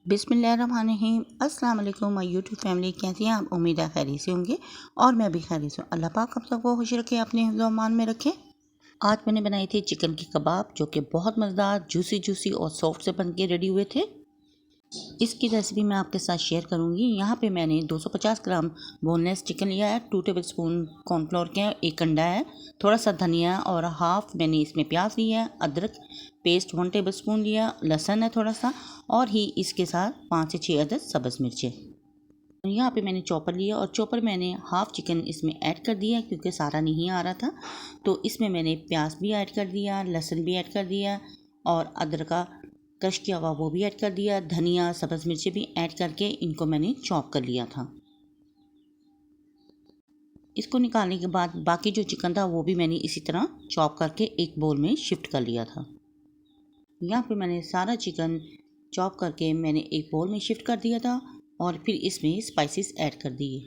बिस्मिल्लाहिर्रहमानिर्रहीम। अस्सलाम वालेकुम माय यूट्यूब फैमिली, कैसी हैं आप? उम्मीद है खैरियत से होंगे और मैं भी खैरियत से हूँ। अल्लाह पाक आप सबको खुश रखे, अपने हिफ्ज़ व अमान में रखे। आज मैंने बनाई थी चिकन की कबाब, जो कि बहुत मज़ेदार, जूसी और सॉफ्ट से बन के रेडी हुए थे। इसकी रेसिपी मैं आपके साथ शेयर करूंगी। यहाँ पे मैंने 250 ग्राम बोनलेस चिकन लिया है, 2 टेबलस्पून कॉर्नफ्लोर के, 1 अंडा है, थोड़ा सा धनिया और हाफ मैंने इसमें प्याज लिया है, अदरक पेस्ट 1 टेबलस्पून लिया, लहसुन है थोड़ा सा, और ही इसके साथ 5 से 6 अदद सब्ज़ मिर्चें। यहाँ पे मैंने चॉपर लिया और चॉपर मैंने हाफ चिकन इसमें ऐड कर दिया क्योंकि सारा नहीं आ रहा था। तो इसमें मैंने प्याज भी ऐड कर दिया, लहसुन भी ऐड कर दिया और अदरक का क्रश किया हुआ वो भी ऐड कर दिया, धनिया सब्ज़ मिर्ची भी ऐड करके इनको मैंने चॉप कर लिया था। इसको निकालने के बाद बाकी जो चिकन था वो भी मैंने इसी तरह चॉप करके एक बोल में शिफ्ट कर लिया था। यहाँ पे मैंने सारा चिकन चॉप करके मैंने एक बोल में शिफ्ट कर दिया था और फिर इसमें स्पाइसेस ऐड कर दिए।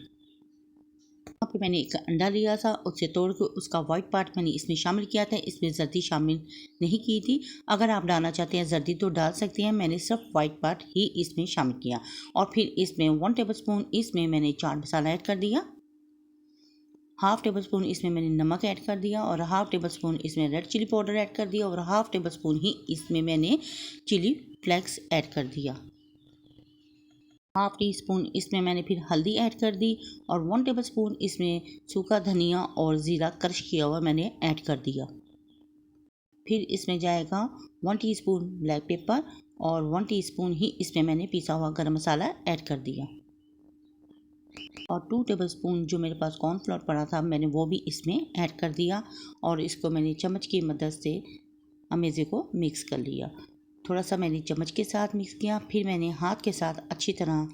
यहाँ पे मैंने एक अंडा लिया था, उससे तोड़ के उसका वाइट पार्ट मैंने इसमें शामिल किया था। इसमें जर्दी शामिल नहीं की थी। अगर आप डालना चाहते हैं जर्दी तो डाल सकते हैं, मैंने सिर्फ वाइट पार्ट ही इसमें शामिल किया। और फिर इसमें 1 टेबलस्पून इसमें मैंने चाट मसाला ऐड कर दिया, हाफ टेबल स्पून इसमें मैंने नमक ऐड कर दिया और हाफ टेबल स्पून इसमें रेड चिली पाउडर ऐड कर दिया और हाफ टेबल स्पून ही इसमें मैंने चिली फ्लेक्स ऐड कर दिया। हाफ टी स्पून इसमें मैंने फिर हल्दी ऐड कर दी और 1 टेबल स्पून इसमें सूखा धनिया और ज़ीरा क्रश किया हुआ मैंने ऐड कर दिया। फिर इसमें जाएगा 1 टीस्पून ब्लैक पेपर और 1 टीस्पून ही इसमें मैंने पिसा हुआ गरम मसाला ऐड कर दिया और 2 टेबलस्पून जो मेरे पास कॉर्नफ्लोर पड़ा था मैंने वो भी इसमें ऐड कर दिया और इसको मैंने चम्मच की मदद से अमेज़े को मिक्स कर लिया। थोड़ा सा मैंने चम्मच के साथ मिक्स किया, फिर मैंने हाथ के साथ अच्छी तरह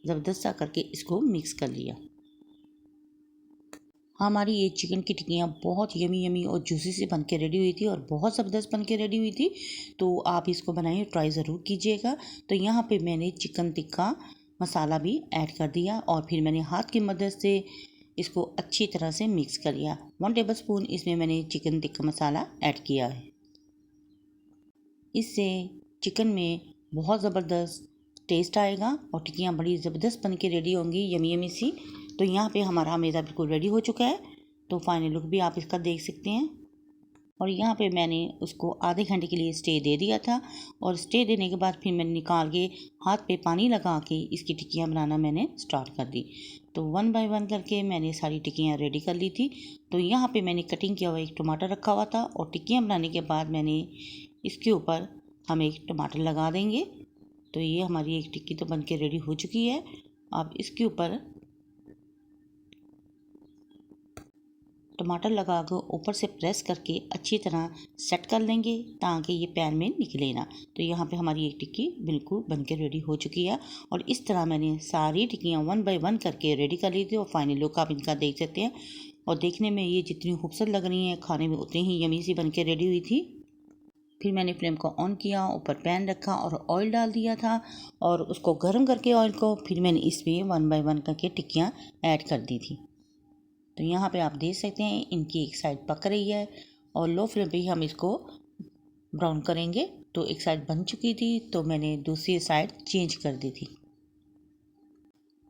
ज़बरदस्त सा करके इसको मिक्स कर लिया। हमारी ये चिकन की टिक्कियाँ बहुत यमी और जूसी से बन के रेडी हुई थी और बहुत ज़बरदस्त बन के रेडी हुई थी। तो आप इसको बनाइए, ट्राई ज़रूर कीजिएगा। तो यहाँ पे मैंने चिकन टिक्का मसाला भी ऐड कर दिया और फिर मैंने हाथ की मदद से इसको अच्छी तरह से मिक्स कर लिया। 1 टेबलस्पून इसमें मैंने चिकन टिक्का मसाला ऐड किया है। इससे चिकन में बहुत ज़बरदस्त टेस्ट आएगा और टिक्कियाँ बड़ी ज़बरदस्त बन के रेडी होंगी, यमी सी। तो यहाँ पे हमारा अमेज़ा बिल्कुल रेडी हो चुका है। तो फाइनल लुक भी आप इसका देख सकते हैं। और यहाँ पे मैंने उसको आधे घंटे के लिए स्टे दे दिया था और स्टे देने के बाद फिर मैंने निकाल के हाथ पे पानी लगा के इसकी टिक्कियाँ बनाना मैंने स्टार्ट कर दी। तो 1 बाय 1 करके मैंने सारी टिक्कियाँ रेडी कर ली थी। तो यहाँ पे मैंने कटिंग किया हुआ एक टमाटर रखा हुआ था और टिक्कियाँ बनाने के बाद मैंने इसके ऊपर हम एक टमाटर लगा देंगे। तो ये हमारी एक टिक्की तो बन के रेडी हो चुकी है। अब इसके ऊपर टमाटर लगा कर ऊपर से प्रेस करके अच्छी तरह सेट कर लेंगे ताकि ये पैन में निकले ना। तो यहाँ पे हमारी एक टिक्की बिल्कुल बन के रेडी हो चुकी है और इस तरह मैंने सारी टिक्कियाँ 1 बाय 1 करके रेडी कर ली थी और फाइनल लुक आप इनका देख सकते हैं। और देखने में ये जितनी खूबसूरत लग रही हैं, खाने में उतनी ही यमी सी बन के रेडी हुई थी। फिर मैंने फ्लेम को ऑन किया, ऊपर पैन रखा और ऑयल डाल दिया था और उसको गर्म करके ऑयल को फिर मैंने इसमें 1 बाय 1 करके टिक्कियाँ ऐड कर दी थी। तो यहाँ पे आप देख सकते हैं इनकी एक साइड पक रही है और लो फ्लेम पे ही हम इसको ब्राउन करेंगे। तो एक साइड बन चुकी थी तो मैंने दूसरी साइड चेंज कर दी थी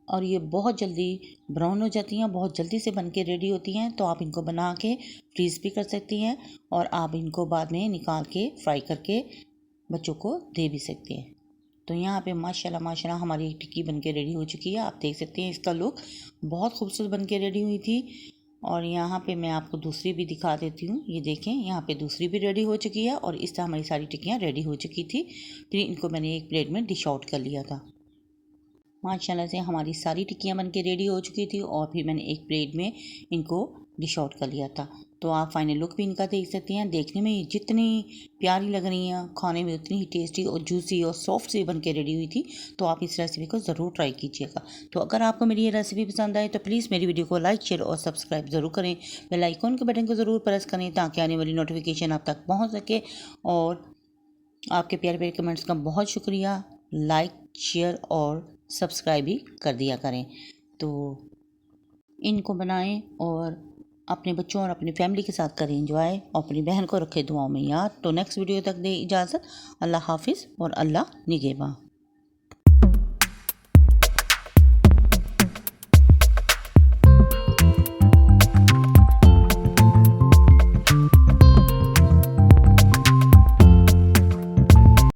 और ये बहुत जल्दी ब्राउन हो जाती हैं, बहुत जल्दी से बन के रेडी होती हैं। तो आप इनको बना के फ्रीज़ भी कर सकती हैं और आप इनको बाद में निकाल के फ्राई करके बच्चों को दे भी सकते हैं। तो यहाँ पे माशाल्लाह हमारी एक टिक्की बन के रेडी हो चुकी है। आप देख सकते हैं इसका लुक बहुत खूबसूरत बन के रेडी हुई थी। और यहाँ पे मैं आपको दूसरी भी दिखा देती हूँ। ये देखें, यहाँ पे दूसरी भी रेडी हो चुकी है और इस तरह हमारी सारी टिक्कियाँ रेडी हो चुकी थी। फिर इनको मैंने एक प्लेट में डिश आउट कर लिया था। माशाल्लाह से हमारी सारी टिक्कियाँ बन के रेडी हो चुकी थी और फिर मैंने एक प्लेट में इनको डिश आउट कर लिया था। तो आप फाइनल लुक भी इनका देख सकते हैं। देखने में ये जितनी प्यारी लग रही हैं, खाने में उतनी ही टेस्टी और जूसी और सॉफ्ट सी बन के रेडी हुई थी। तो आप इस रेसिपी को ज़रूर ट्राई कीजिएगा। तो अगर आपको मेरी ये रेसिपी पसंद आए तो प्लीज़ मेरी वीडियो को लाइक, शेयर और सब्सक्राइब ज़रूर करें। बेल आइकॉन के बटन को ज़रूर प्रेस करें ताकि आने वाली नोटिफिकेशन आप तक पहुँच सके। और आपके प्यारे कमेंट्स का बहुत शुक्रिया। लाइक, शेयर और सब्सक्राइब भी कर दिया करें। तो इनको बनाएं और अपने बच्चों और अपनी फैमिली के साथ करें एंजॉय और अपनी बहन को रखें दुआओं में याद। तो नेक्स्ट वीडियो तक दे इजाज़त। अल्लाह हाफिज़ और अल्लाह निगहबान।